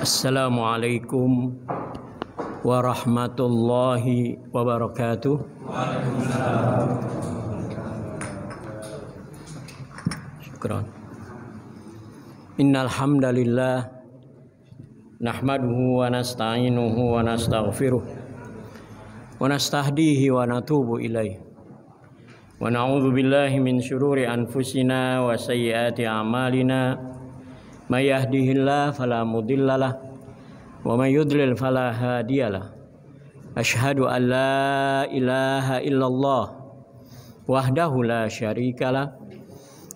Assalamualaikum warahmatullahi wabarakatuh. Syukran. Innal hamdalillah nahmaduhu wa nasta'inuhu wa nastaghfiruh wa nastahdihi wa natubu ilaih. Wa na'udzu billahi min syururi anfusina wa sayyiati a'malina. May yahdihillahu fala mudhillalah wa may yudlil fala hadiyalah. Asyhadu an la ilaha illallah wahdahu la syarikalah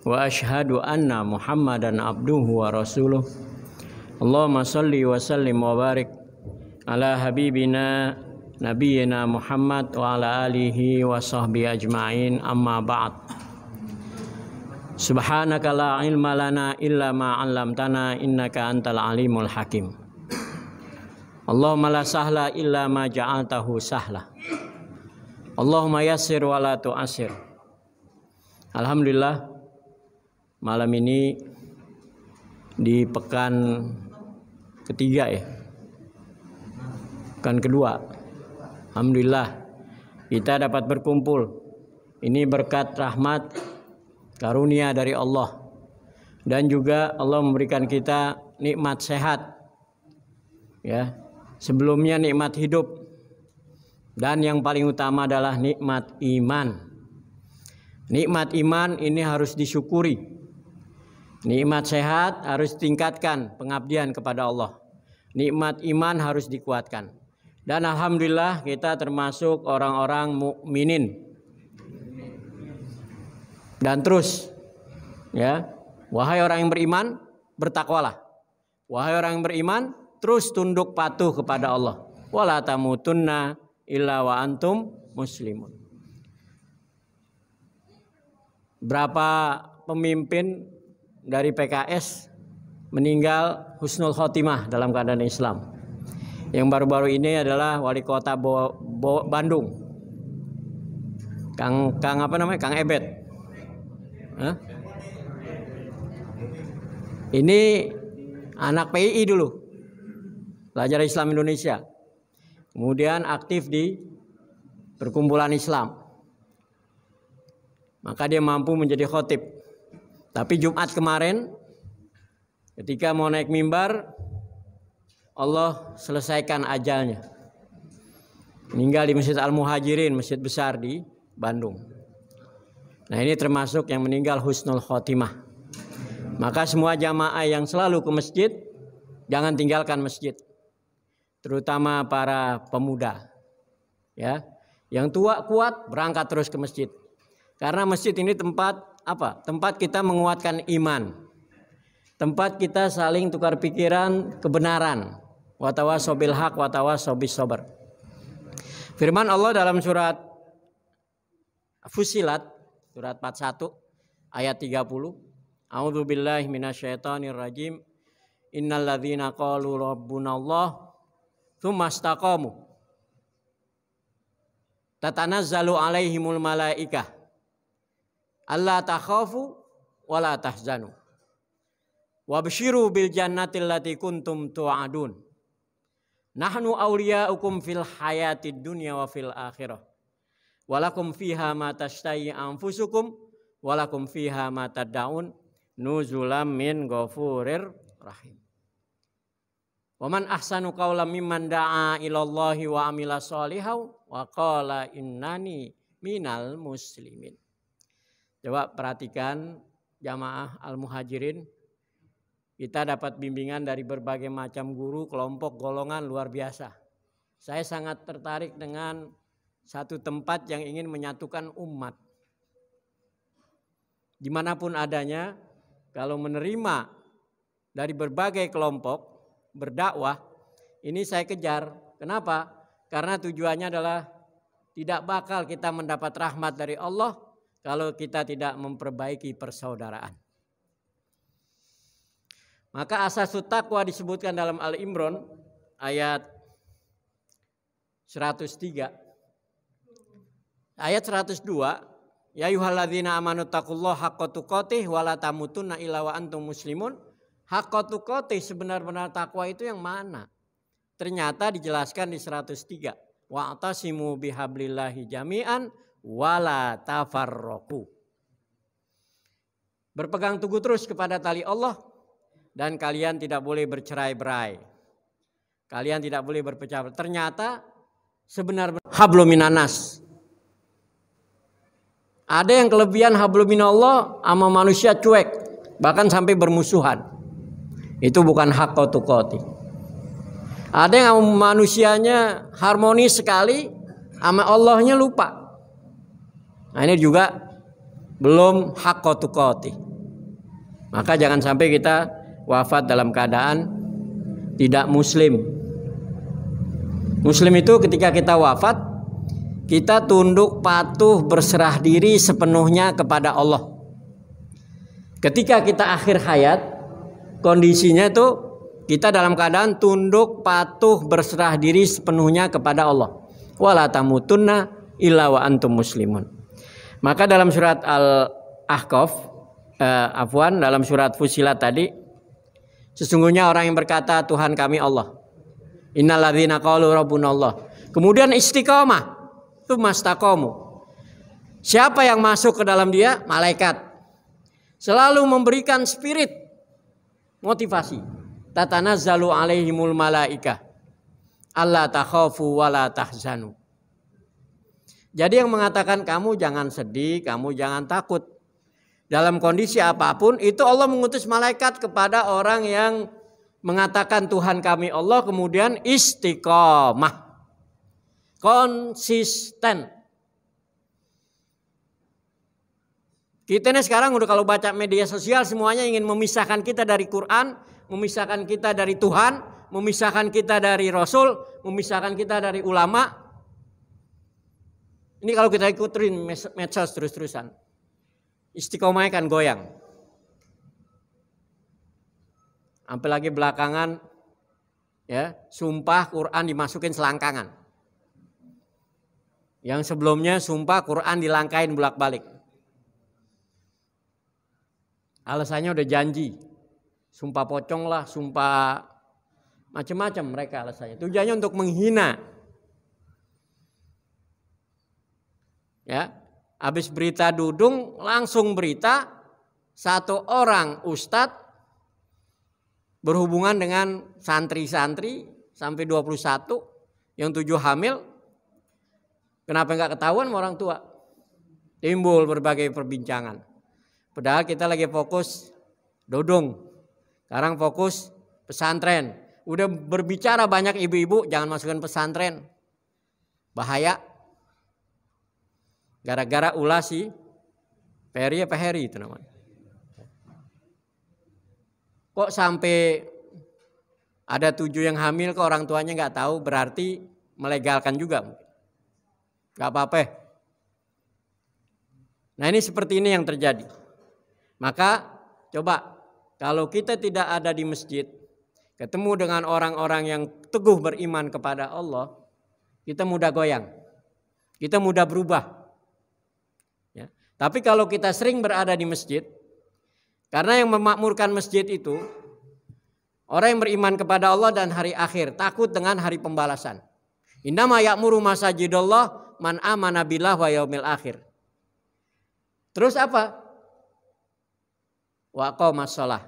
wa asyhadu anna Muhammadan abduhu wa rasuluh. Allahumma shalli wa sallim wa barik ala habibina nabiyyina Muhammad wa ala alihi wa sahbihi ajma'in, amma ba'd. Subhanaka la ilma lana illa ma 'allamtana innaka antal alimul hakim. Allahumma la sahla illa ma ja'altahu sahla. Allahumma yassir wa la tu'assir. Alhamdulillah, malam ini di pekan ketiga ya. Pekan kedua. Alhamdulillah kita dapat berkumpul. Ini berkat rahmat karunia dari Allah, dan juga Allah memberikan kita nikmat sehat ya, sebelumnya nikmat hidup, dan yang paling utama adalah nikmat iman. Nikmat iman ini harus disyukuri. Nikmat sehat harus tingkatkan pengabdian kepada Allah. Nikmat iman harus dikuatkan. Dan alhamdulillah kita termasuk orang-orang mukminin. Dan terus ya, wahai orang yang beriman, bertakwalah. Wahai orang yang beriman, terus tunduk patuh kepada Allah. Wala tamutunna illa wa antum muslimun. Berapa pemimpin dari PKS meninggal husnul khotimah dalam keadaan Islam. Yang baru-baru ini adalah wali kota Bandung, Kang Ebet. Ini anak PII dulu, pelajar Islam Indonesia, kemudian aktif di perkumpulan Islam, maka dia mampu menjadi khotib. Tapi Jumat kemarin ketika mau naik mimbar, Allah selesaikan ajalnya, meninggal di Masjid Al-Muhajirin, masjid besar di Bandung. Nah, ini termasuk yang meninggal husnul khotimah. Maka semua jamaah yang selalu ke masjid, jangan tinggalkan masjid. Terutama para pemuda. Ya, yang tua kuat berangkat terus ke masjid. Karena masjid ini tempat apa? Tempat kita menguatkan iman. Tempat kita saling tukar pikiran kebenaran. Wa tawassaw bil haq wa tawassaw bis sabr. Firman Allah dalam surat Fussilat surat 41 ayat 30. A'udzu billahi minasyaitonir rajim. Innal ladzina qalu rabbunallah tsumma istaqamu tatanazzalu alaihimul malaikah alla takhafu wa la tahzanu wabsyiru bil jannati allati kuntum tu'adun. Nahnu awliya'ukum fil hayatid dunya wa fil akhirah. Walakum fiha ma tashtahi anfusukum walakum fiha ma tad'un nuzulam min ghafurir rahim. Wa man ahsanu qawlan mimman da'a ilallahi wa amila sholihan wa qala innani minal muslimin. Coba perhatikan jamaah Al-Muhajirin. Kita dapat bimbingan dari berbagai macam guru, kelompok, golongan luar biasa. Saya sangat tertarik dengan satu tempat yang ingin menyatukan umat. Dimanapun adanya, kalau menerima dari berbagai kelompok berdakwah, ini saya kejar. Kenapa? Karena tujuannya adalah tidak bakal kita mendapat rahmat dari Allah kalau kita tidak memperbaiki persaudaraan. Maka asasut taqwa disebutkan dalam Al-Imran ayat 103. Ayat 102, ya ayyuhalladzina amanu taqullaha haqqa tuqatih wa la tamutunna illa wa antum muslimun. Haqqa tuqatih, sebenar-benar takwa itu yang mana? Ternyata dijelaskan di 103. Wa'tasimu bihablillahi jami'an wala tafarraqu. Berpegang teguh terus kepada tali Allah dan kalian tidak boleh bercerai-berai. Kalian tidak boleh berpecah. Ternyata sebenarnya hablum minanas. Ada yang kelebihan hablum minallah sama manusia cuek, bahkan sampai bermusuhan. Itu bukan haqqa tuqatih. Ada yang manusianya harmonis sekali, sama Allahnya lupa. Nah ini juga belum haqqa tuqatih. Maka jangan sampai kita wafat dalam keadaan tidak muslim. Muslim itu ketika kita wafat, kita tunduk patuh berserah diri sepenuhnya kepada Allah. Ketika kita akhir hayat, kondisinya itu kita dalam keadaan tunduk patuh berserah diri sepenuhnya kepada Allah. Wala tamutunna illa wa antum muslimun. Maka dalam surat Al-Ahqaf, dalam surat Fussilat tadi, sesungguhnya orang yang berkata Tuhan kami Allah. Innalladzina qalu rabbunallah. Kemudian istiqamah, tsumastaqamu. Siapa yang masuk ke dalam dia? Malaikat. Selalu memberikan spirit, motivasi. Tatanazzalu alaihimul malaikah alla takhafu wala tahzanu. Jadi yang mengatakan kamu jangan sedih, kamu jangan takut. Dalam kondisi apapun itu Allah mengutus malaikat kepada orang yang mengatakan Tuhan kami Allah, kemudian istiqamah, konsisten. Kita ini sekarang udah kalau baca media sosial semuanya ingin memisahkan kita dari Quran, memisahkan kita dari Tuhan, memisahkan kita dari Rasul, memisahkan kita dari ulama. Ini kalau kita ikutin medsos terus-terusan, istiqomahnya kan goyang. Apalagi belakangan ya, sumpah Quran dimasukin selangkangan. Yang sebelumnya sumpah Quran dilangkain bolak-balik. Alasannya udah janji. Sumpah pocong lah, sumpah macam-macam mereka alasannya. Tujuannya untuk menghina. Ya, habis berita Dudung langsung berita satu orang ustadz berhubungan dengan santri-santri sampai 21 yang 7 hamil. Kenapa nggak ketahuan sama orang tua? Timbul berbagai perbincangan. Padahal kita lagi fokus Dudung. Sekarang fokus pesantren. Udah berbicara banyak ibu-ibu jangan masukkan pesantren. Bahaya. Gara-gara ulah si Peri apa Heri itu namanya. Kok sampai ada 7 yang hamil kok orang tuanya nggak tahu, berarti melegalkan juga. Nggak apa-apa. Nah ini seperti ini yang terjadi. Maka coba kalau kita tidak ada di masjid, ketemu dengan orang-orang yang teguh beriman kepada Allah, kita mudah goyang, kita mudah berubah. Ya. Tapi kalau kita sering berada di masjid, karena yang memakmurkan masjid itu orang yang beriman kepada Allah dan hari akhir, takut dengan hari pembalasan. Innama ya'muru masajidallah man amana billah wa yaumil akhir. Terus apa? Wa aqamas shalah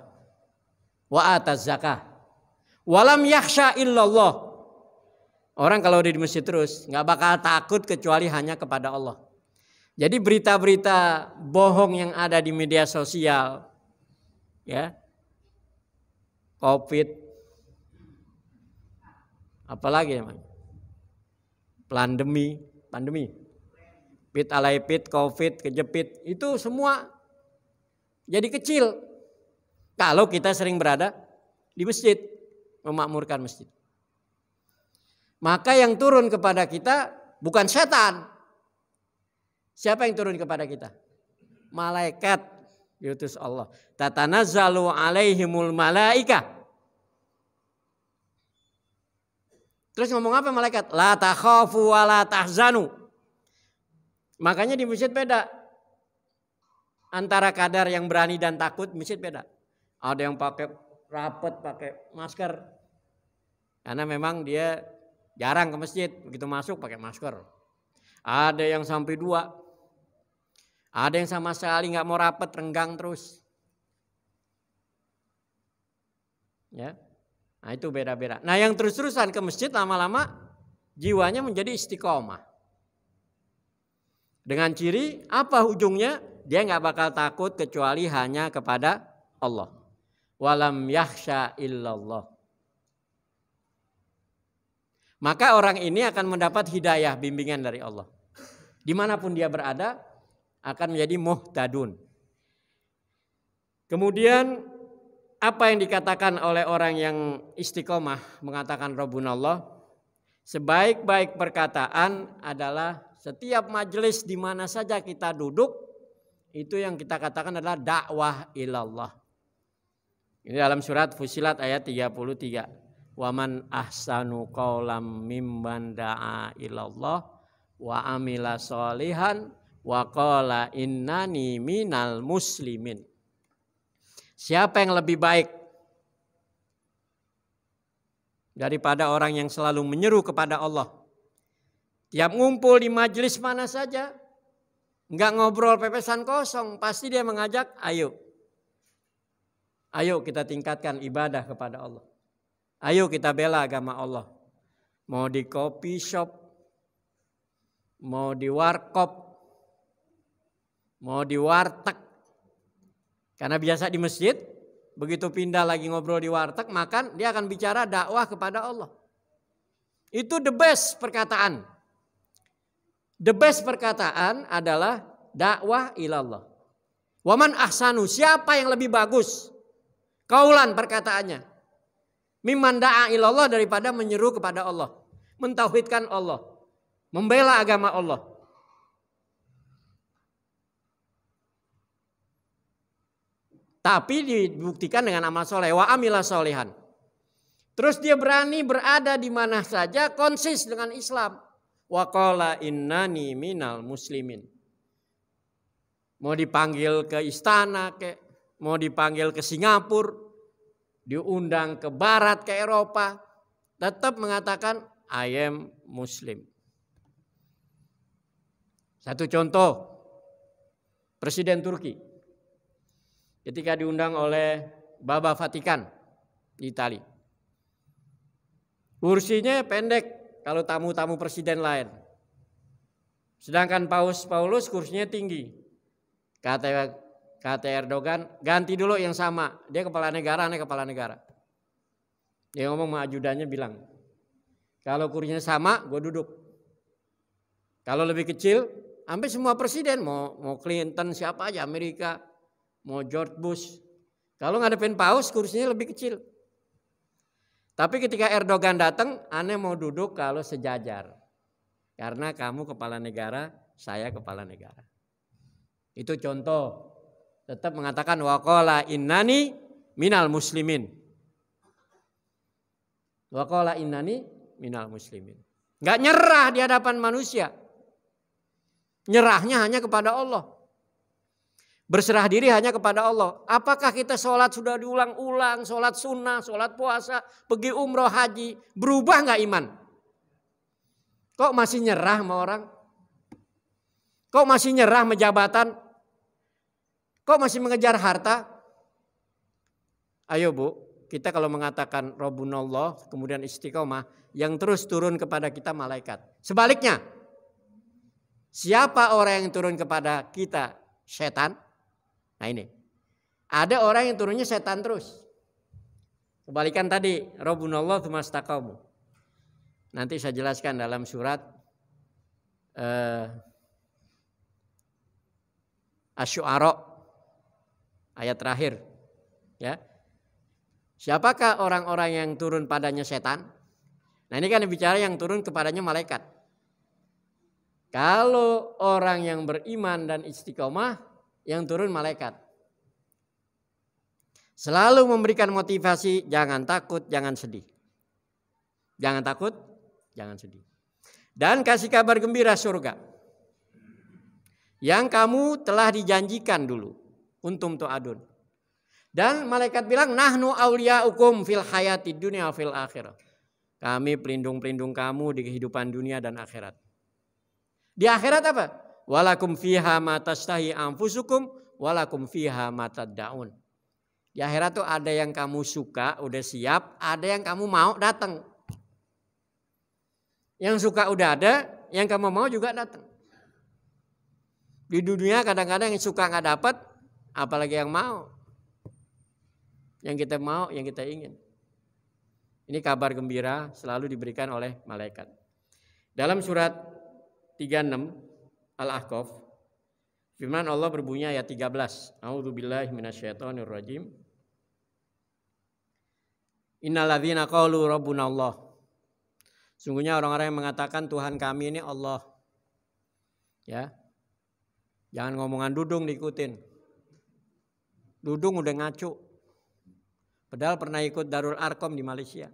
wa ataz zakah wa lam yakhsha illallah. Orang kalau di masjid terus nggak bakal takut kecuali hanya kepada Allah. Jadi berita-berita bohong yang ada di media sosial, ya, COVID, apalagi namanya, pandemi, pit alai pit, COVID, kejepit, itu semua jadi kecil kalau kita sering berada di masjid, memakmurkan masjid. Maka yang turun kepada kita bukan setan. Siapa yang turun kepada kita? Malaikat diutus Allah. Tatanazzalu alaihimul malaikah. Terus ngomong apa malaikat? La takhafu wa la tahzanu. Makanya di masjid beda. Antara kadar yang berani dan takut, masjid beda. Ada yang pakai rapet pakai masker. Karena memang dia jarang ke masjid, begitu masuk pakai masker. Ada yang sampai 2. Ada yang sama sekali nggak mau rapet, renggang terus. Ya. Nah, itu beda-beda. Nah, yang terus-terusan ke masjid lama-lama jiwanya menjadi istiqomah. Dengan ciri apa ujungnya? Dia nggak bakal takut kecuali hanya kepada Allah. Walam yakhsha illallah. Maka orang ini akan mendapat hidayah, bimbingan dari Allah. Dimanapun dia berada akan menjadi muhtadun. Kemudian apa yang dikatakan oleh orang yang istiqomah mengatakan Rabbunallah, sebaik-baik perkataan adalah setiap majelis di mana saja kita duduk, itu yang kita katakan adalah dakwah ilallah. Ini dalam surat Fussilat ayat 33. Waman ahsanu qaulam mimman da'a ilallah wa amila sholihan wa qala innani minal muslimin. Siapa yang lebih baik daripada orang yang selalu menyeru kepada Allah? Tiap ngumpul di majelis mana saja, enggak ngobrol pepesan kosong, pasti dia mengajak, ayo kita tingkatkan ibadah kepada Allah. Ayo kita bela agama Allah. Mau di coffee shop, mau di warkop, mau di warteg. Karena biasa di masjid, begitu pindah lagi ngobrol di warteg, makan, dia akan bicara dakwah kepada Allah. Itu the best perkataan. The best perkataan adalah dakwah ilallah. Waman ahsanu, siapa yang lebih bagus? Kaulan perkataannya. Mimman da'a ilallah, daripada menyeru kepada Allah, mentauhidkan Allah, membela agama Allah. Tapi dibuktikan dengan amal soleh, wa amila solehan. Terus dia berani berada di mana saja, konsis dengan Islam. Wa qala innani minal muslimin. Mau dipanggil ke istana, mau dipanggil ke Singapura, diundang ke barat, ke Eropa, tetap mengatakan I am Muslim. Satu contoh, Presiden Turki ketika diundang oleh Baba Vatikan di Italia, kursinya pendek kalau tamu-tamu presiden lain, sedangkan Paus Paulus kursinya tinggi. Kata Erdogan, ganti dulu yang sama. Dia kepala negara, aneh kepala negara. Dia ngomong sama ajudannya bilang, kalau kursinya sama, gue duduk. Kalau lebih kecil, hampir semua presiden, mau Clinton siapa aja, Amerika, mau George Bush. Kalau ngadepin paus, kursinya lebih kecil. Tapi ketika Erdogan datang, aneh mau duduk kalau sejajar. Karena kamu kepala negara, saya kepala negara. Itu contoh. Tetap mengatakan waqala innani minal muslimin. Waqala innani minal muslimin. Enggak nyerah di hadapan manusia. Nyerahnya hanya kepada Allah. Berserah diri hanya kepada Allah. Apakah kita sholat sudah diulang-ulang, sholat sunnah, sholat puasa, pergi umroh, haji, berubah enggak iman? Kok masih nyerah sama orang? Kok masih nyerah sama jabatan? Kok masih mengejar harta? Ayo Bu, kita kalau mengatakan Rabbunallah kemudian istiqomah, yang terus turun kepada kita malaikat. Sebaliknya, siapa orang yang turun kepada kita? Setan. Nah ini, ada orang yang turunnya setan terus. Kebalikan tadi, Rabbunallah tsumma istaqamu. Nanti saya jelaskan dalam surat Asy-Syu'ara. Ayat terakhir, ya. Siapakah orang-orang yang turun padanya setan? Nah ini kan bicara yang turun kepadanya malaikat. Kalau orang yang beriman dan istiqomah, yang turun malaikat. Selalu memberikan motivasi, jangan takut, jangan sedih. Jangan takut, jangan sedih. Dan kasih kabar gembira surga. Yang kamu telah dijanjikan dulu. Kuntum tu'adun. Dan malaikat bilang nahnu auliyaukum fil hayatid dunya fil akhirah. Kami pelindung-pelindung kamu di kehidupan dunia dan akhirat. Di akhirat apa? Walakum fiha ma tashtahi anfusukum walakum fiha ma tad'un. Di akhirat tuh ada yang kamu suka, udah siap, ada yang kamu mau datang. Yang suka udah ada, yang kamu mau juga datang. Di dunia kadang-kadang yang suka nggak dapat, apalagi yang mau. Yang kita mau, yang kita ingin. Ini kabar gembira selalu diberikan oleh malaikat. Dalam surat 36 Al-Ahqaf, firman Allah berbunyi ayat 13. A'udzubillahi minasyaitonirrajim. Innalladzina qalu rabbunallah. Sungguhnya orang-orang yang mengatakan Tuhan kami ini Allah. Ya. Jangan ngomongan Dudung diikutin. Dudung udah ngaco. Padahal pernah ikut Darul Arkom di Malaysia.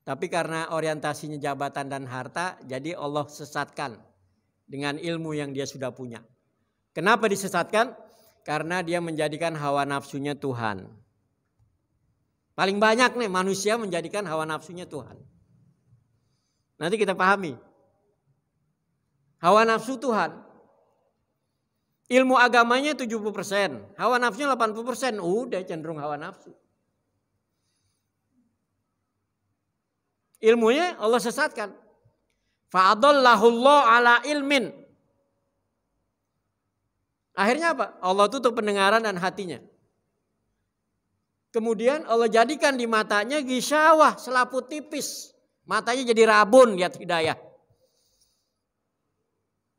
Tapi karena orientasinya jabatan dan harta, jadi Allah sesatkan dengan ilmu yang dia sudah punya. Kenapa disesatkan? Karena dia menjadikan hawa nafsunya Tuhan. Paling banyak nih manusia menjadikan hawa nafsunya Tuhan. Nanti kita pahami. Hawa nafsu Tuhan. Ilmu agamanya 70%, hawa nafsunya 80%. Udah cenderung hawa nafsu. Ilmunya Allah sesatkan. Fa'adallahullah ala ilmin. Akhirnya apa? Allah tutup pendengaran dan hatinya. Kemudian Allah jadikan di matanya gisawah, selaput tipis. Matanya jadi rabun, lihat hidayah.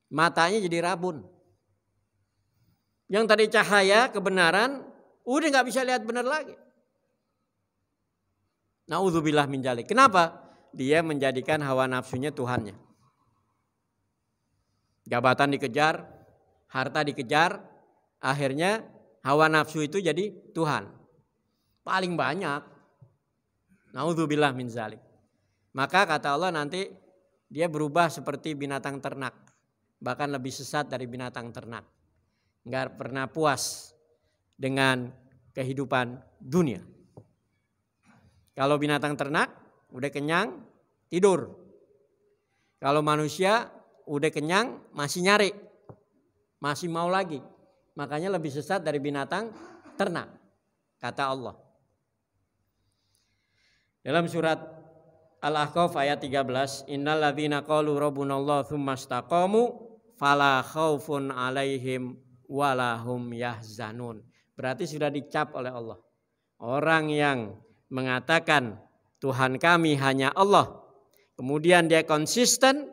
Matanya jadi rabun. Yang tadi cahaya, kebenaran, udah gak bisa lihat benar lagi. Na'udzubillah min dzalik. Kenapa? Dia menjadikan hawa nafsunya Tuhannya. Jabatan dikejar, harta dikejar, akhirnya hawa nafsu itu jadi Tuhan. Paling banyak. Na'udzubillah min dzalik. Maka kata Allah nanti dia berubah seperti binatang ternak. Bahkan lebih sesat dari binatang ternak. Enggak pernah puas dengan kehidupan dunia. Kalau binatang ternak udah kenyang tidur. Kalau manusia udah kenyang masih nyari. Masih mau lagi. Makanya lebih sesat dari binatang ternak. Kata Allah. Dalam surat Al-Ahqaf ayat 13. Innal ladzina qalu rabbunallahu tsumma istaqamu fala khaufun 'alaihim walahum yahzanun. Berarti sudah dicap oleh Allah. Orang yang mengatakan Tuhan kami hanya Allah. Kemudian dia konsisten,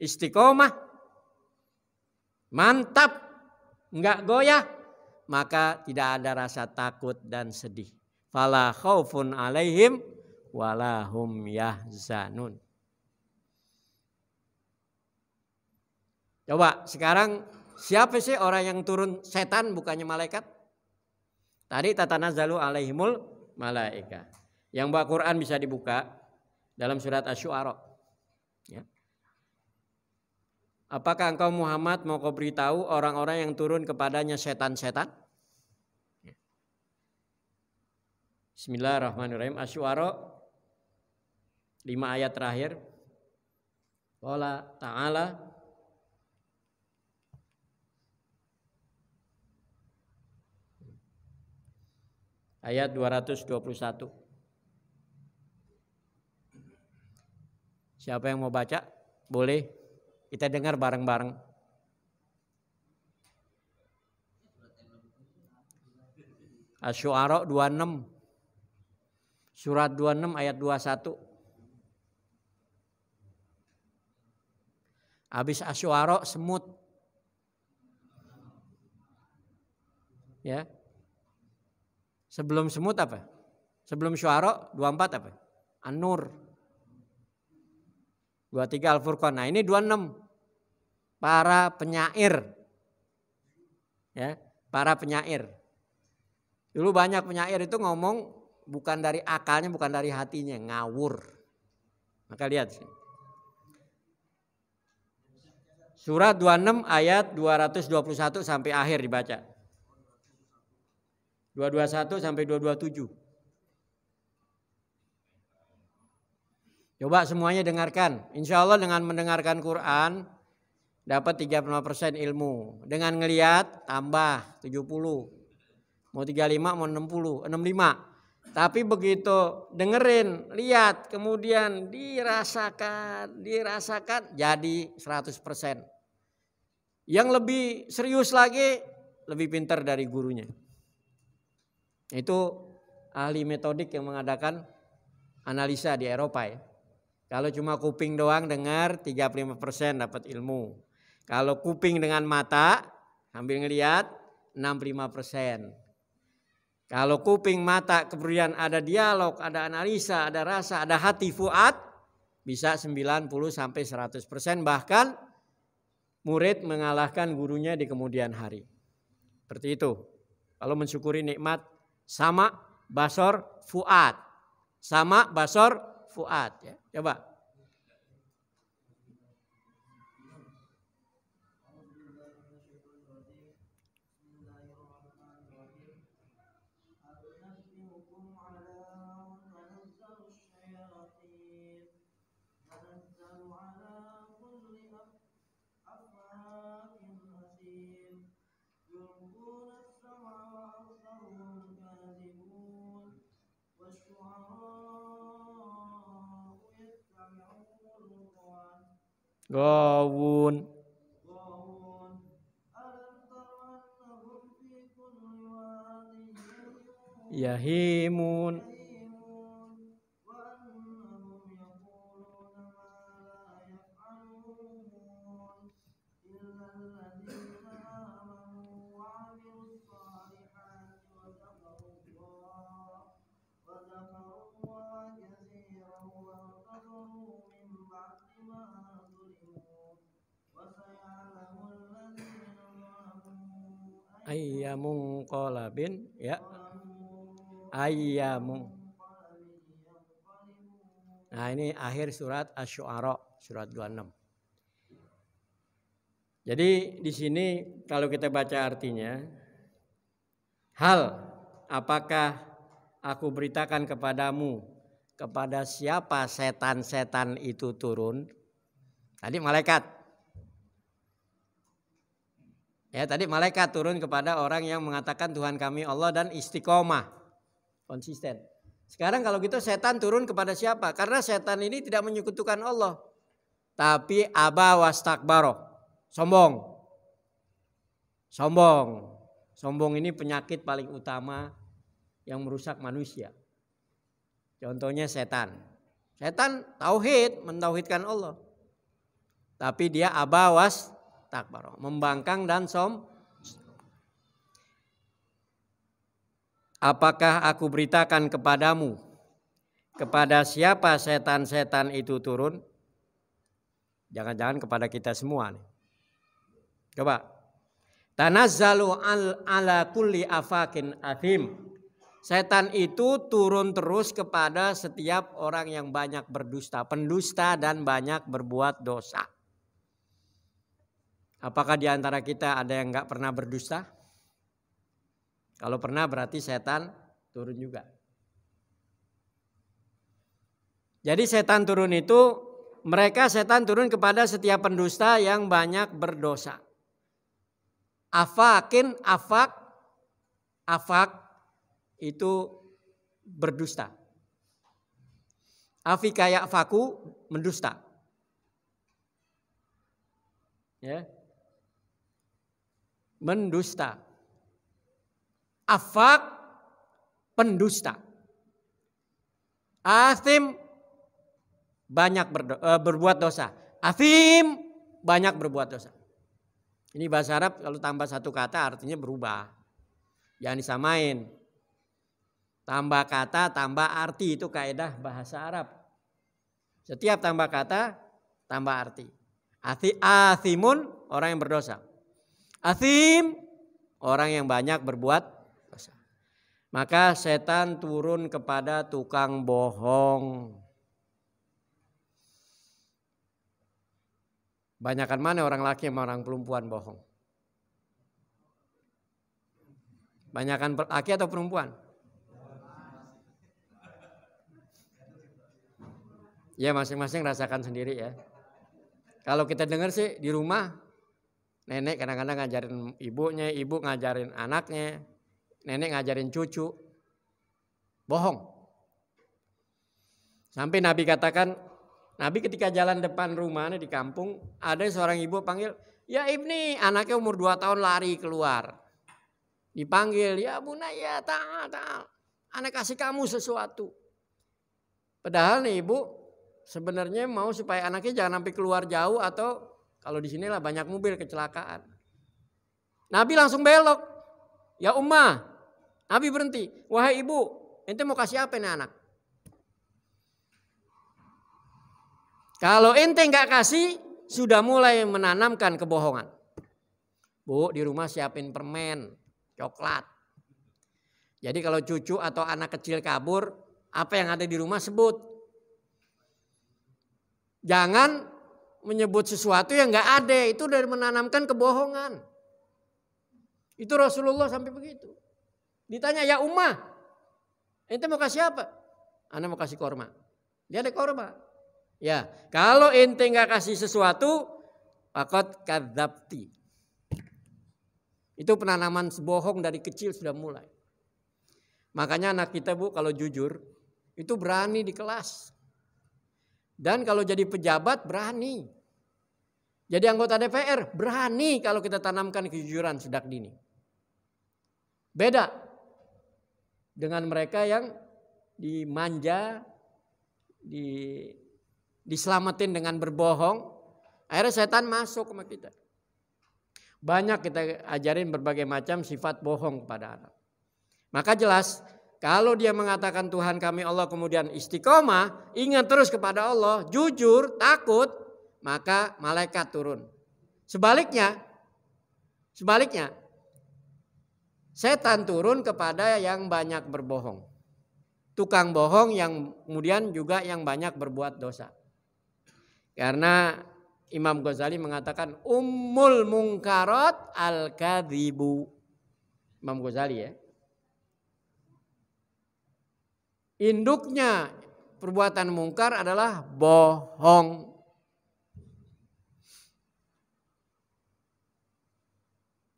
istiqomah, mantap, enggak goyah, maka tidak ada rasa takut dan sedih. Fala khaufun alaihim walahum yahzanun. Coba sekarang siapa sih orang yang turun setan bukannya malaikat? Tadi tatanazzalu alaihimul malaika. Yang bawa Quran bisa dibuka dalam surat Asy-Syu'ara. Ya. Apakah engkau Muhammad mau kau beritahu orang-orang yang turun kepadanya setan-setan? Ya. Bismillahirrahmanirrahim. Asy-Syu'ara 5 ayat terakhir. Qala ta'ala ayat 221. Siapa yang mau baca? Boleh. Kita dengar bareng-bareng. Asy-Syu'ara 26. Surat 26 ayat 21. Habis Asy-Syu'ara semut. Ya. Sebelum semut apa? Sebelum Syu'ara 24 apa? An-Nur. 23 Al-Furqan. Nah, ini 26. Para penyair. Ya, para penyair. Dulu banyak penyair itu ngomong bukan dari akalnya, bukan dari hatinya, ngawur. Maka lihat sini. Surat 26 ayat 221 sampai akhir dibaca. 221 sampai 227. Coba semuanya dengarkan. Insya Allah dengan mendengarkan Quran dapat 35% ilmu. Dengan ngelihat tambah 70. Mau 35 mau 60, 65. Tapi begitu dengerin, lihat, kemudian dirasakan jadi 100%. Yang lebih serius lagi, lebih pintar dari gurunya. Itu ahli metodik yang mengadakan analisa di Eropa ya. Kalau cuma kuping doang dengar 35% dapat ilmu. Kalau kuping dengan mata sambil ngelihat 65%. Kalau kuping mata kemudian ada dialog, ada analisa, ada rasa, ada hati fuad bisa 90 sampai 100%, bahkan murid mengalahkan gurunya di kemudian hari. Seperti itu. Kalau mensyukuri nikmat sama basor fuad. Sama basor fuad ya. Coba. Gawun yahimun ayyamun qalabin ya ayyamun. Nah ini akhir surat Asy-Syu'ara surat 26. Jadi di sini kalau kita baca artinya, hal apakah aku beritakan kepadamu kepada siapa setan-setan itu turun? Tadi malaikat. Ya, tadi malaikat turun kepada orang yang mengatakan Tuhan kami Allah dan istiqomah, konsisten. Sekarang kalau gitu setan turun kepada siapa? Karena setan ini tidak menyekutukan Allah. Tapi aba wastakbaro, sombong. Sombong. Sombong ini penyakit paling utama yang merusak manusia. Contohnya setan. Setan tauhid, mentauhidkan Allah. Tapi dia aba wastakbaro, membangkang dan apakah aku beritakan kepadamu kepada siapa setan-setan itu turun? Jangan-jangan kepada kita semua nih. Coba. Tanazzalu ala kulli afakin athim. Setan itu turun terus kepada setiap orang yang banyak berdusta, pendusta dan banyak berbuat dosa. Apakah di antara kita ada yang enggak pernah berdusta? Kalau pernah berarti setan turun juga. Jadi setan turun itu, setan turun kepada setiap pendusta yang banyak berdosa. Afak itu berdusta. Afika ya'faku mendusta. Ya. Mendusta. Afak pendusta. Athim banyak berbuat dosa. Athim banyak berbuat dosa. Ini bahasa Arab kalau tambah satu kata artinya berubah. Jangan disamain. Tambah kata, tambah arti, itu kaidah bahasa Arab. Setiap tambah kata, tambah arti. Athimun orang yang berdosa. Athim orang yang banyak berbuat dosa. Maka setan turun kepada tukang bohong. Banyakan mana orang laki sama orang perempuan bohong? Banyakan laki atau perempuan? Ya masing-masing rasakan sendiri ya. Kalau kita dengar sih di rumah nenek kadang-kadang ngajarin ibunya, ibu ngajarin anaknya, nenek ngajarin cucu. Bohong. Sampai Nabi katakan, Nabi ketika jalan depan rumahnya di kampung, ada seorang ibu panggil, ya Ibni, anaknya umur 2 tahun lari keluar. Dipanggil, ya Bunaya, ta'al. Anak kasih kamu sesuatu. Padahal nih ibu sebenarnya mau supaya anaknya jangan sampai keluar jauh atau kalau di sinilah banyak mobil kecelakaan. Nabi langsung belok. Ya Ummah, Nabi berhenti. Wahai ibu, ente mau kasih apa nih anak? Kalau ente nggak kasih, sudah mulai menanamkan kebohongan. Bu, di rumah siapin permen, coklat. Jadi kalau cucu atau anak kecil kabur, apa yang ada di rumah sebut. Jangan menyebut sesuatu yang nggak ada, itu dari menanamkan kebohongan. Itu Rasulullah sampai begitu. Ditanya, ya Ummah, ente mau kasih apa? Anda mau kasih korma. Dia ada korma. Ya, kalau ente nggak kasih sesuatu, faqad kadzabti. Itu penanaman bohong dari kecil sudah mulai. Makanya anak kita Bu kalau jujur itu berani di kelas. Dan kalau jadi pejabat berani. Jadi anggota DPR berani kalau kita tanamkan kejujuran sejak dini. Beda dengan mereka yang dimanja, diselamatin dengan berbohong, akhirnya setan masuk sama kita. Banyak kita ajarin berbagai macam sifat bohong kepada anak. Maka jelas kalau dia mengatakan Tuhan kami Allah kemudian istiqomah, ingat terus kepada Allah, jujur, takut, maka malaikat turun. Sebaliknya, setan turun kepada yang banyak berbohong. Tukang bohong yang kemudian juga yang banyak berbuat dosa. Karena Imam Ghazali mengatakan ummul mungkarat al-kadzibu. Imam Ghazali ya. Induknya perbuatan mungkar adalah bohong.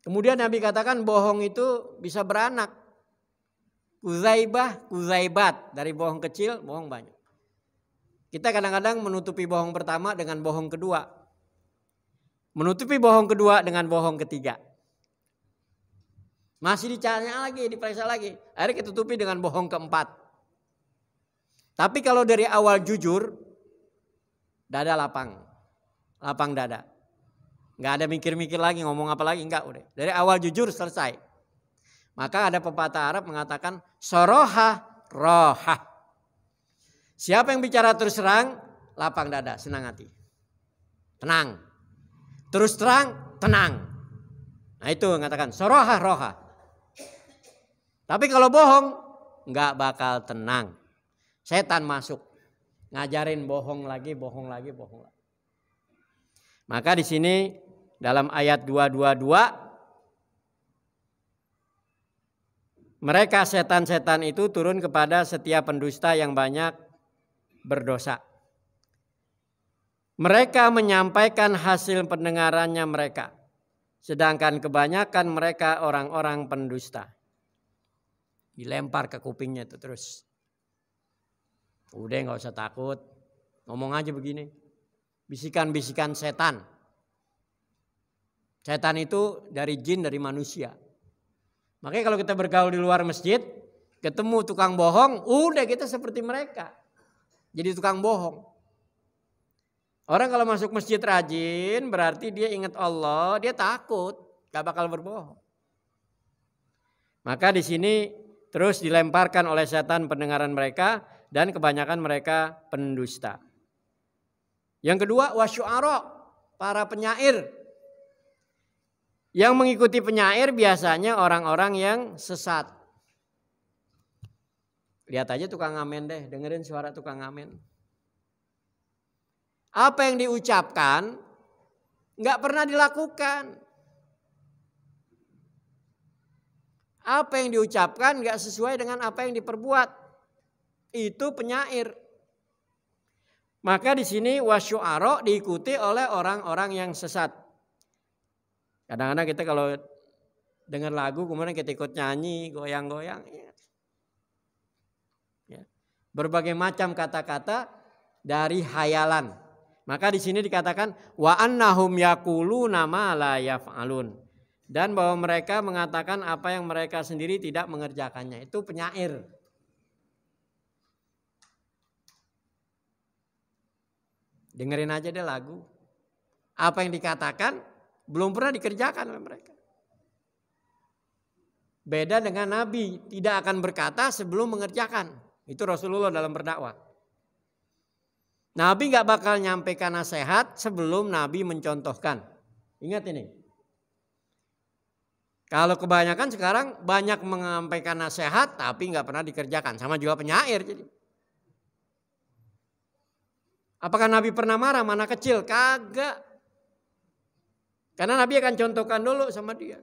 Kemudian Nabi katakan bohong itu bisa beranak. Kuzaibah, kuzaibat. Dari bohong kecil, bohong banyak. Kita kadang-kadang menutupi bohong pertama dengan bohong kedua. Menutupi bohong kedua dengan bohong ketiga. Masih ditanya lagi, diperiksa lagi. Akhirnya kita tutupi dengan bohong keempat. Tapi kalau dari awal jujur, dada lapang. Lapang dada. Nggak ada mikir-mikir lagi, ngomong apa lagi, enggak udah. Dari awal jujur selesai. Maka ada pepatah Arab mengatakan soroha roha. Siapa yang bicara terus terang, lapang dada, senang hati. Tenang. Terus terang, tenang. Nah itu mengatakan soroha roha. Tapi kalau bohong, nggak bakal tenang. Setan masuk, ngajarin bohong lagi. Maka di sini dalam ayat 222, mereka setan-setan itu turun kepada setiap pendusta yang banyak berdosa. Mereka menyampaikan hasil pendengarannya mereka, sedangkan kebanyakan mereka orang-orang pendusta. Dilempar ke kupingnya itu terus. Udah nggak usah takut, ngomong aja begini. Bisikan-bisikan setan. Setan itu dari jin, dari manusia. Makanya kalau kita bergaul di luar masjid, ketemu tukang bohong, udah kita seperti mereka. Jadi tukang bohong. Orang kalau masuk masjid rajin, berarti dia ingat Allah, dia takut, gak bakal berbohong. Maka di sini terus dilemparkan oleh setan pendengaran mereka, dan kebanyakan mereka pendusta. Yang kedua, wasyu'ara, para penyair. Yang mengikuti penyair biasanya orang-orang yang sesat. Lihat aja tukang ngamen deh, dengerin suara tukang ngamen. Apa yang diucapkan nggak pernah dilakukan. Apa yang diucapkan nggak sesuai dengan apa yang diperbuat. Itu penyair. Maka di sini wasyu'ara diikuti oleh orang-orang yang sesat. Kadang-kadang kita kalau dengar lagu kemudian kita ikut nyanyi, goyang-goyang. Ya. Berbagai macam kata-kata dari hayalan. Maka di sini dikatakan wa annahum yaquluna ma la yaf'alun. Dan bahwa mereka mengatakan apa yang mereka sendiri tidak mengerjakannya. Itu penyair. Dengerin aja deh lagu. Apa yang dikatakan belum pernah dikerjakan oleh mereka. Beda dengan Nabi, tidak akan berkata sebelum mengerjakan. Itu Rasulullah dalam berdakwah. Nabi gak bakal nyampaikan nasihat sebelum Nabi mencontohkan. Ingat ini. Kalau kebanyakan sekarang banyak menyampaikan nasihat tapi gak pernah dikerjakan. Sama juga penyair jadi. Apakah Nabi pernah marah mana kecil? Kagak. Karena Nabi akan contohkan dulu sama dia.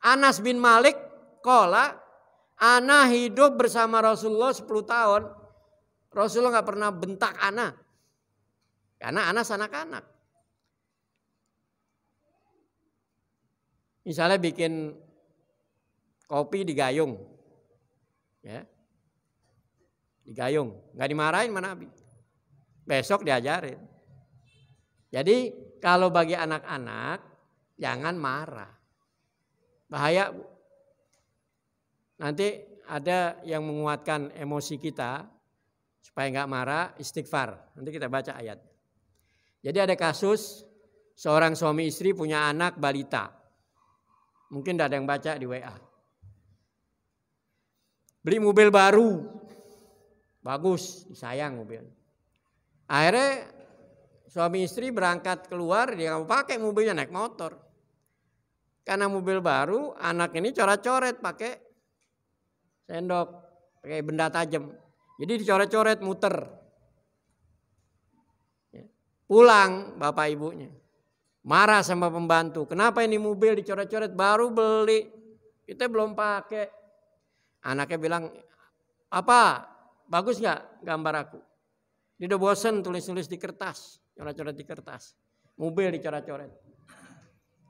Anas bin Malik qala ana hidup bersama Rasulullah 10 tahun. Rasulullah gak pernah bentak ana. Karena Anas anak-anak. Misalnya bikin kopi di gayung. Ya. Di gayung. Gak dimarahin sama Nabi. Besok diajarin. Jadi kalau bagi anak-anak jangan marah. Bahaya. Nanti ada yang menguatkan emosi kita supaya nggak marah, istighfar. Nanti kita baca ayat. Jadi ada kasus seorang suami istri punya anak balita. Mungkin tidak ada yang baca di WA. Beli mobil baru. Bagus, disayang mobil. Akhirnya suami istri berangkat keluar, dia nggak mau pakai mobilnya, naik motor. Karena mobil baru, anak ini coret-coret pakai sendok, pakai benda tajam. Jadi dicoret-coret muter. Pulang bapak ibunya. Marah sama pembantu. Kenapa ini mobil dicoret-coret baru beli? Kita belum pakai. Anaknya bilang, apa? Bagus gak gambar aku? Dia udah bosen tulis-tulis di kertas. Coret-coret di kertas. Mobil dicoret-coret.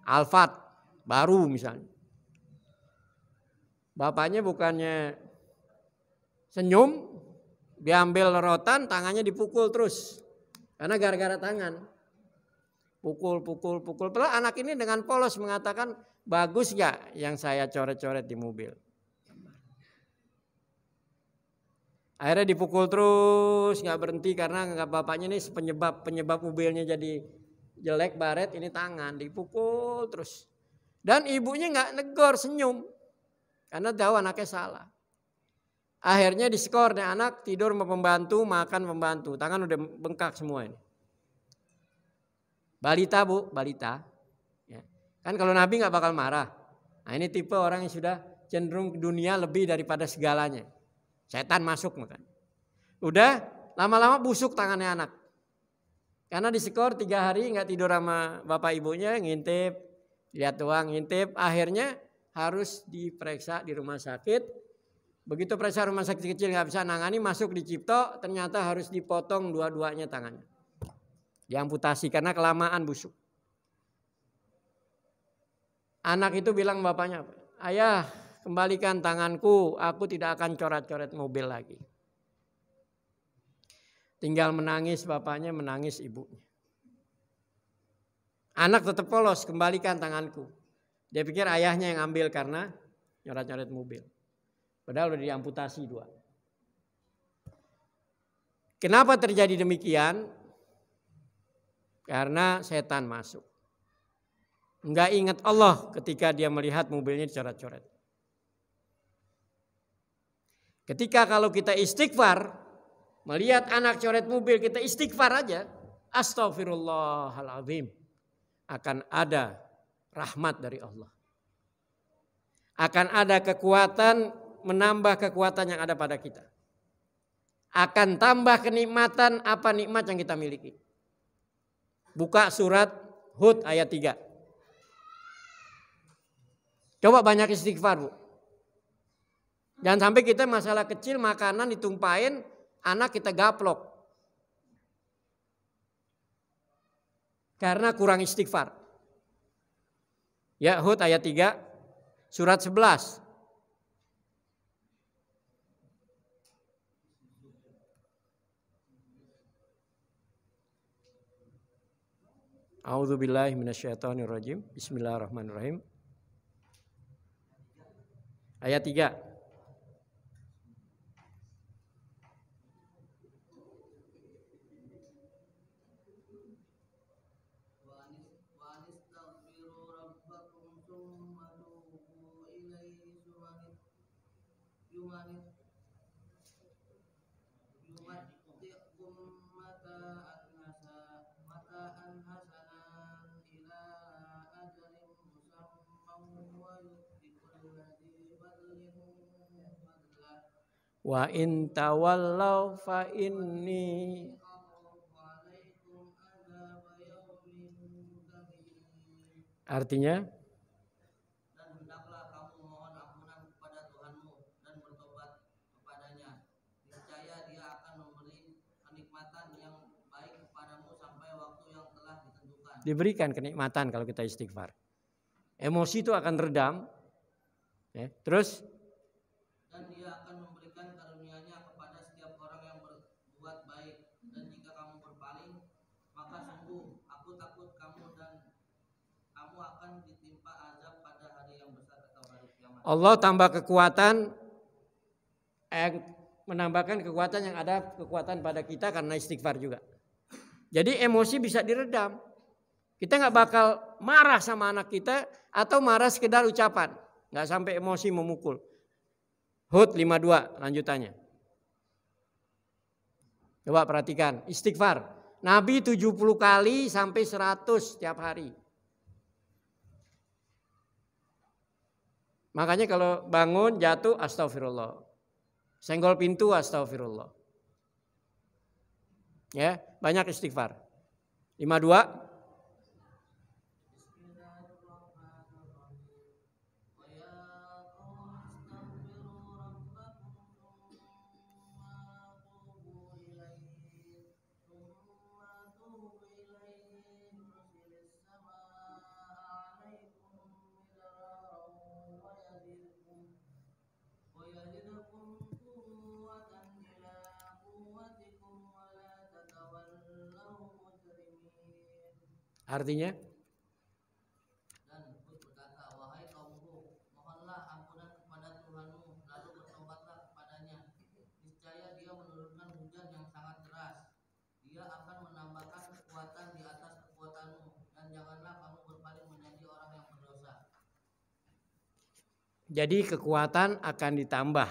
Alphard baru misalnya. Bapaknya bukannya senyum, diambil rotan, tangannya dipukul terus. Karena gara-gara tangan. Pukul. Padahal anak ini dengan polos mengatakan, bagus gak yang saya coret-coret di mobil? Akhirnya dipukul terus, gak berhenti karena bapaknya ini penyebab mobilnya jadi jelek, baret, ini tangan. Dipukul terus. Dan ibunya gak negor, senyum. Karena tahu anaknya salah. Akhirnya diskor nih anak, tidur sama pembantu, makan pembantu. Tangan udah bengkak semua ini. Balita bu, balita. Ya. Kan kalau Nabi gak bakal marah. Nah ini tipe orang yang sudah cenderung ke dunia lebih daripada segalanya. Setan masuk makan. Udah lama-lama busuk tangannya anak. Karena diskor 3 hari gak tidur sama bapak ibunya, ngintip. Lihat doang, ngintip. Akhirnya harus diperiksa di rumah sakit. Begitu periksa rumah sakit kecil gak bisa nangani, masuk di Cipto, ternyata harus dipotong dua-duanya tangannya. Diamputasi karena kelamaan busuk. Anak itu bilang bapaknya, ayah kembalikan tanganku, aku tidak akan coret-coret mobil lagi. Tinggal menangis bapaknya, menangis ibunya. Anak tetap polos, kembalikan tanganku. Dia pikir ayahnya yang ambil karena coret-coret mobil. Padahal udah diamputasi 2. Kenapa terjadi demikian? Karena setan masuk. Enggak ingat Allah ketika dia melihat mobilnya dicoret-coret. Ketika kalau kita istighfar, melihat anak coret mobil, kita istighfar aja. Astaghfirullahaladzim. Akan ada rahmat dari Allah. Akan ada kekuatan, menambah kekuatan yang ada pada kita. Akan tambah kenikmatan, apa nikmat yang kita miliki. Buka surat Hud ayat 3. Coba banyak istighfar bu. Jangan sampai kita masalah kecil makanan ditumpahin, anak kita gaplok. Karena kurang istighfar. Ya, Hud ayat 3, surat 11. A'udzubillahi minasyaitonirrajim. Bismillahirrahmanirrahim. Ayat 3. Wa in tawallaw fa inni. Artinya, dan hendaklah kamu mohon ampunan kepada Tuhanmu dan bertobat kepadanya. Niscaya Dia akan memberi kenikmatan yang baik kepadamu sampai waktu yang telah ditentukan. Diberikan kenikmatan kalau kita istighfar. Emosi itu akan redam. Ya, terus dan Dia akan memberikan karunia-Nya kepada setiap orang yang berbuat baik. Dan jika kamu berpaling, maka sungguh aku takut kamu dan kamu akan ditimpa azab pada hari yang besar atau hari kiamat. Allah tambah kekuatan, menambahkan kekuatan yang ada kekuatan pada kita karena istighfar juga. Jadi emosi bisa diredam. Kita nggak bakal marah sama anak kita atau marah sekedar ucapan, nggak sampai emosi memukul. Hud 52 lanjutannya. Coba perhatikan istighfar. Nabi 70 kali sampai 100 setiap hari. Makanya kalau bangun jatuh astagfirullah. Senggol pintu astagfirullah. Ya, banyak istighfar. 52. Artinya, dan Hud berkata, wahai kaumku, mohonlah ampunan kepada Tuhanmu, lalu bertobatlah kepadanya. Niscaya Dia menurunkan hujan yang sangat deras. Dia akan menambahkan kekuatan di atas kekuatanmu, dan janganlah kamu berpaling menjadi orang yang berdosa. Jadi kekuatan akan ditambah.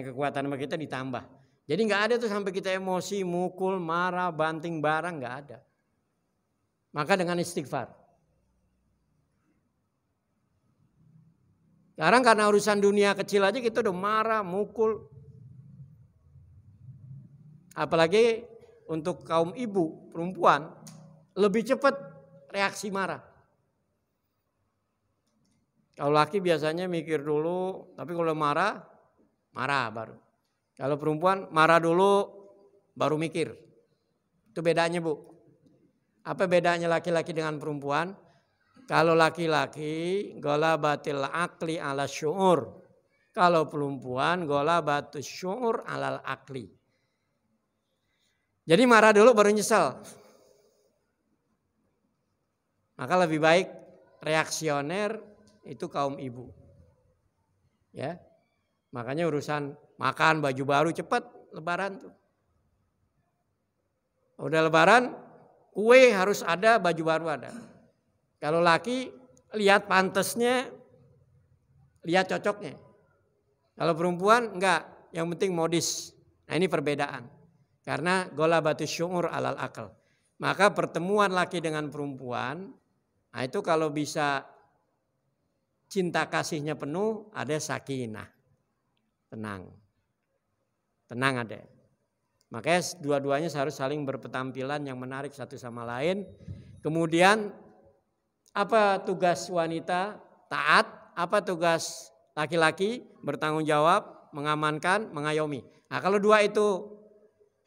Kekuatan sama kita ditambah. Jadi nggak ada tuh sampai kita emosi, mukul, marah, banting barang, nggak ada. Maka dengan istighfar. Sekarang karena urusan dunia kecil aja kita udah marah, mukul. Apalagi untuk kaum ibu, perempuan, lebih cepat reaksi marah. Kalau laki biasanya mikir dulu, tapi kalau marah baru. Kalau perempuan marah dulu, baru mikir. Itu bedanya, Bu. Apa bedanya laki-laki dengan perempuan? Kalau laki-laki golabatil akli ala syu'ur. Kalau perempuan golabatus syu'ur alal akli. Jadi marah dulu baru nyesel. Maka lebih baik reaksioner itu kaum ibu. Ya. Makanya urusan makan baju baru cepat lebaran tuh. Udah lebaran, kue harus ada, baju baru ada. Kalau laki lihat pantesnya, lihat cocoknya. Kalau perempuan enggak, yang penting modis. Nah ini perbedaan. Karena golabatus syu'ur alal akal. Maka pertemuan laki dengan perempuan, nah itu kalau bisa cinta kasihnya penuh, ada sakinah. Tenang ada. Makanya dua-duanya harus saling berpenampilan yang menarik satu sama lain. Kemudian apa tugas wanita? Taat. Apa tugas laki-laki bertanggung jawab, mengamankan, mengayomi. Nah, kalau 2 itu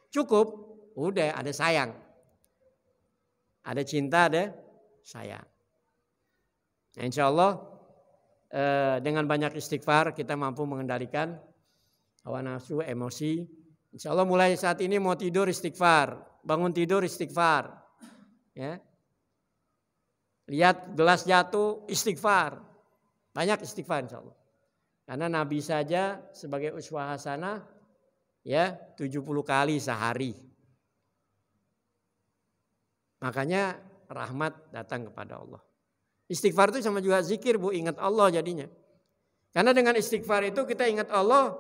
cukup, udah ada sayang. Ada cinta, ada sayang. Nah, insya Allah dengan banyak istighfar kita mampu mengendalikan hawa nafsu, emosi. Insya Allah mulai saat ini mau tidur istighfar, bangun tidur istighfar. Ya. Lihat gelas jatuh istighfar. Banyak istighfar insya Allah. Karena Nabi saja sebagai uswah hasanah ya 70 kali sehari. Makanya rahmat datang kepada Allah. Istighfar itu sama juga zikir, Bu, ingat Allah jadinya. Karena dengan istighfar itu kita ingat Allah,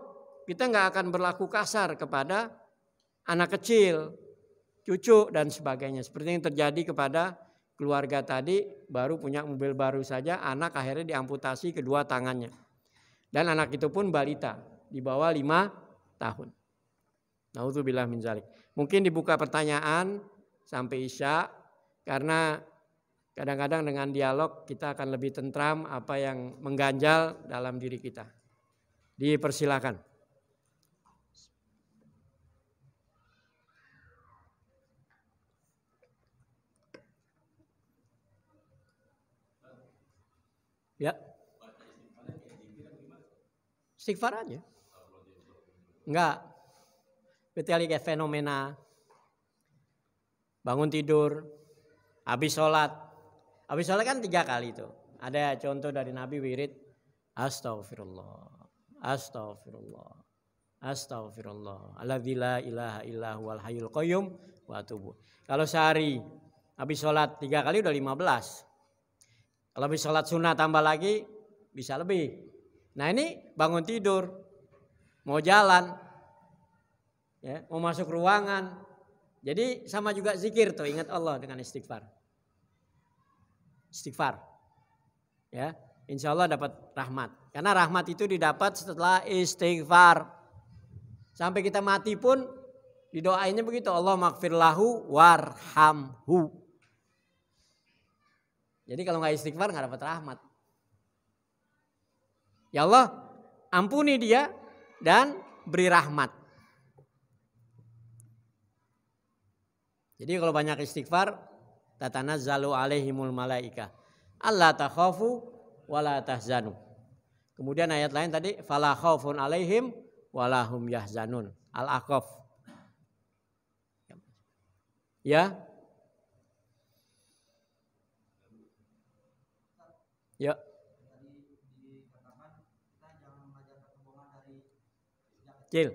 kita nggak akan berlaku kasar kepada anak kecil, cucu dan sebagainya. Seperti yang terjadi kepada keluarga tadi, baru punya mobil baru saja, anak akhirnya diamputasi kedua tangannya. Dan anak itu pun balita, di bawah 5 tahun. Nauzubillah min dzalik. Mungkin dibuka pertanyaan sampai Isya, karena kadang-kadang dengan dialog kita akan lebih tentram apa yang mengganjal dalam diri kita. Dipersilakan. Ya. Istighfar aja. Enggak. Kecuali kayak fenomena bangun tidur, habis sholat. Habis sholat kan 3 kali itu. Ada contoh dari Nabi wirid, Astaghfirullah, Astaghfirullah, Astaghfirullah, alladzi la ilaha illa huwal hayyul qayyum wa atubu. Kalau sehari habis sholat 3 kali udah 15. Kalau habis sholat sunnah tambah lagi bisa lebih. Nah ini bangun tidur, mau jalan, ya, mau masuk ruangan. Jadi sama juga zikir tuh, ingat Allah dengan istighfar. Istighfar. Ya, insya Allah dapat rahmat. Karena rahmat itu didapat setelah istighfar. Sampai kita mati pun didoainnya begitu, Allah maghfir lahu warhamhu. Jadi kalau nggak istighfar nggak dapat rahmat. Ya Allah, ampuni dia dan beri rahmat. Jadi kalau banyak istighfar, tatanazzalu alaihimul malaika alla takhafu wala tahzanu. Kemudian ayat lain tadi fala khaufun alaihim wala hum yahzanun. Al-Aqaf. Ya. Ya. Kecil.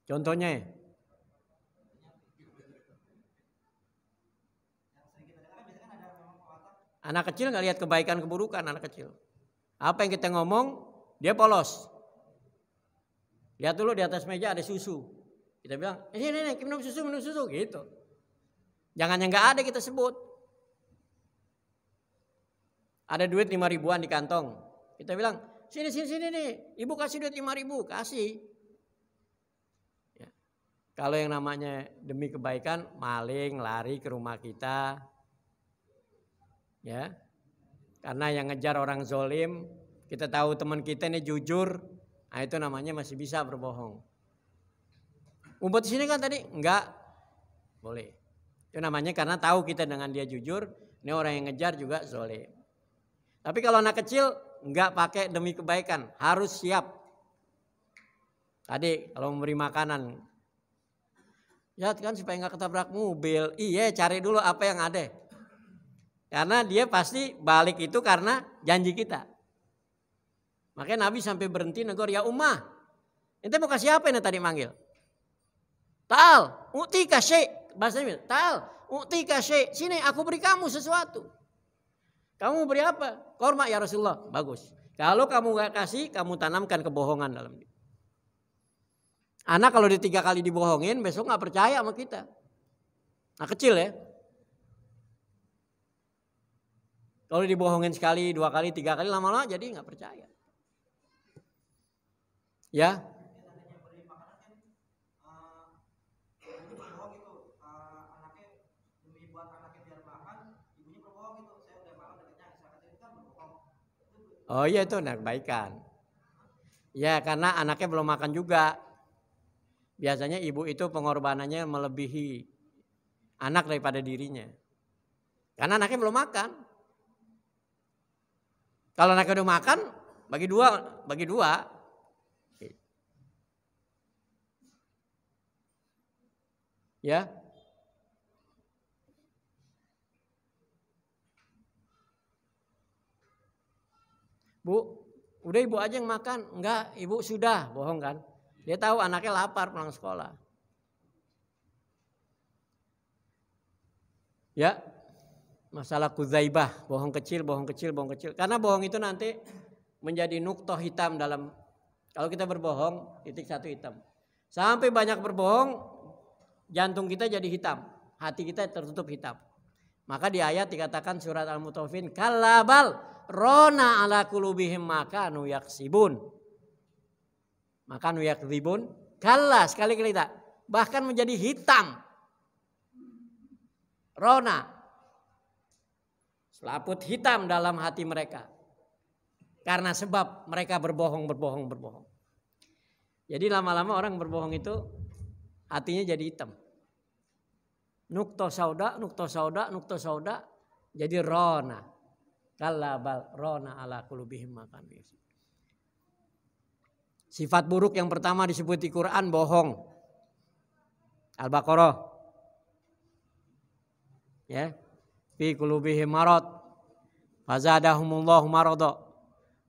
Contohnya. Anak kecil nggak lihat kebaikan keburukan anak kecil. Apa yang kita ngomong dia polos. Lihat dulu di atas meja ada susu. Kita bilang ini minum susu gitu. Jangan yang nggak ada kita sebut. Ada duit 5 ribuan di kantong. Kita bilang sini nih, ibu kasih duit 5 ribu, kasih. Ya. Kalau yang namanya demi kebaikan, maling lari ke rumah kita. Ya, karena yang ngejar orang zolim, kita tahu teman kita ini jujur, nah itu namanya masih bisa berbohong. Umpet sini kan tadi enggak boleh. Itu namanya karena tahu kita dengan dia jujur, ini orang yang ngejar juga zolim. Tapi kalau anak kecil enggak pakai demi kebaikan, harus siap. Tadi kalau memberi makanan, ya kan supaya enggak ketabrak mobil, iya cari dulu apa yang ada. Karena dia pasti balik itu karena janji kita. Makanya Nabi sampai berhenti negor, ya ummah. Ente mau kasih apa ini tadi manggil? Ta'al, u'tika syai'. Bahasanya, ta'al, u'tika syai'. Sini aku beri kamu sesuatu. Kamu beri apa? Korma ya Rasulullah. Bagus. Kalau kamu gak kasih, kamu tanamkan kebohongan dalam dia. Anak kalau 3 kali dibohongin, besok gak percaya sama kita. Nah kecil ya. Kalau dibohongin sekali, 2 kali, 3 kali, lama-lama jadi nggak percaya. Ya. Oh iya itu kebaikan. Ya karena anaknya belum makan juga. Biasanya ibu itu pengorbanannya melebihi anak daripada dirinya. Karena anaknya belum makan. Kalau anaknya udah makan, bagi dua. Ya. Bu, udah ibu aja yang makan. Enggak, ibu sudah, bohong kan. Dia tahu anaknya lapar pulang sekolah. Ya, masalah kuzaibah, bohong kecil. Karena bohong itu nanti menjadi nuktoh hitam dalam, kalau kita berbohong, titik satu hitam. Sampai banyak berbohong, jantung kita jadi hitam, hati kita tertutup hitam. Maka di ayat dikatakan surat Al-Mutaffifin, kalabal rona ala kulubihim makanu yaksibun. Makanu yakdzibun, kalla sekali-kali tak, bahkan menjadi hitam. Rona, selaput hitam dalam hati mereka. Karena sebab mereka berbohong. Jadi lama-lama orang berbohong itu hatinya jadi hitam. Nukto sauda, jadi rona. Kalabal rona ala kulubihim makanu yaksibun. Sifat buruk yang pertama disebut di Quran bohong. Al-Baqarah. Ya. Fi qulubihim marad. Fazadahumullahu marada.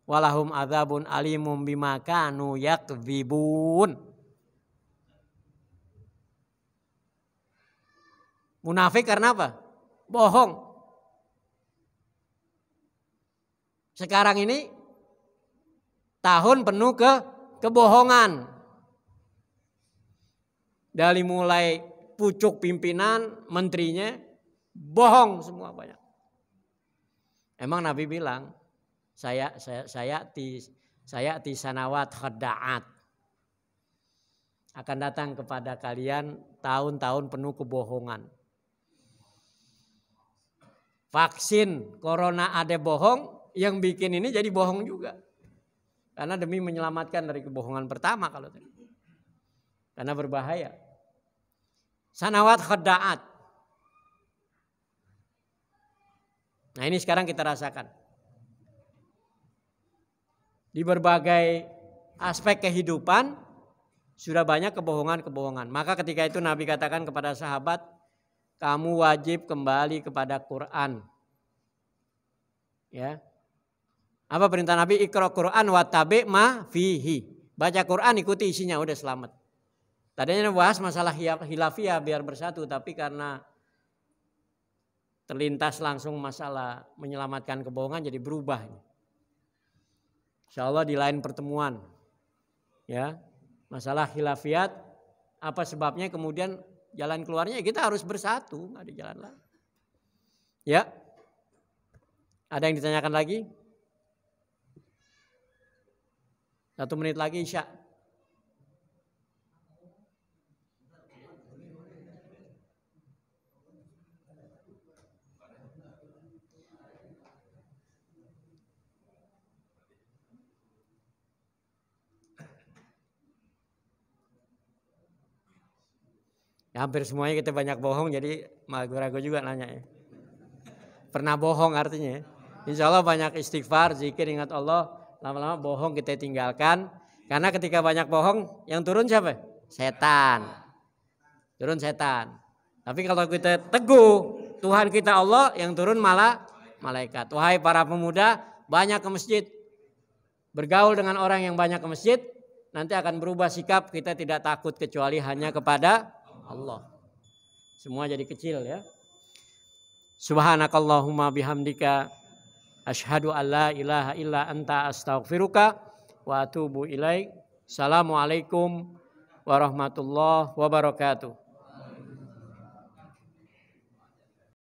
Walahum adzabun alimum bima kanu yakdzibun. Munafik karena apa? Bohong. Sekarang ini tahun penuh kebohongan. Dari mulai pucuk pimpinan, menterinya, bohong semua banyak. Emang Nabi bilang, saya sanawat khadda'at. Akan datang kepada kalian tahun-tahun penuh kebohongan. Vaksin corona ada bohong, yang bikin ini jadi bohong juga. Karena demi menyelamatkan dari kebohongan pertama kalau tadi. Karena berbahaya. Sanawat khadda'at. Nah ini sekarang kita rasakan. Di berbagai aspek kehidupan sudah banyak kebohongan-kebohongan. Maka ketika itu Nabi katakan kepada sahabat, kamu wajib kembali kepada Quran. Ya. Apa perintah Nabi? Iqra Quran wa tabi' ma fihi. Baca Quran, ikuti isinya, udah selamat. Tadinya bahas masalah khilafiyah biar bersatu, tapi karena terlintas langsung masalah menyelamatkan kebohongan jadi berubah. Insyaallah di lain pertemuan. Ya. Masalah khilafiyat apa sebabnya, kemudian jalan keluarnya kita harus bersatu, enggak ada jalan lain. Ya. Ada yang ditanyakan lagi? 1 menit lagi Isya. Ya, hampir semuanya kita banyak bohong, jadi ragu-ragu juga nanya ya. Pernah bohong artinya ya. Insya Allah banyak istighfar, zikir, ingat Allah. Lama-lama bohong kita tinggalkan. Karena ketika banyak bohong, yang turun siapa? Setan. Turun setan. Tapi kalau kita teguh, Tuhan kita Allah, yang turun malah malaikat. Wahai para pemuda, banyak ke masjid. Bergaul dengan orang yang banyak ke masjid, nanti akan berubah sikap, kita tidak takut kecuali hanya kepada Allah. Semua jadi kecil ya. Subhanakallahumma bihamdika asyhadu an la ilaha illa anta astaghfiruka wa atubu ilaik. Assalamualaikum warahmatullahi wabarakatuh.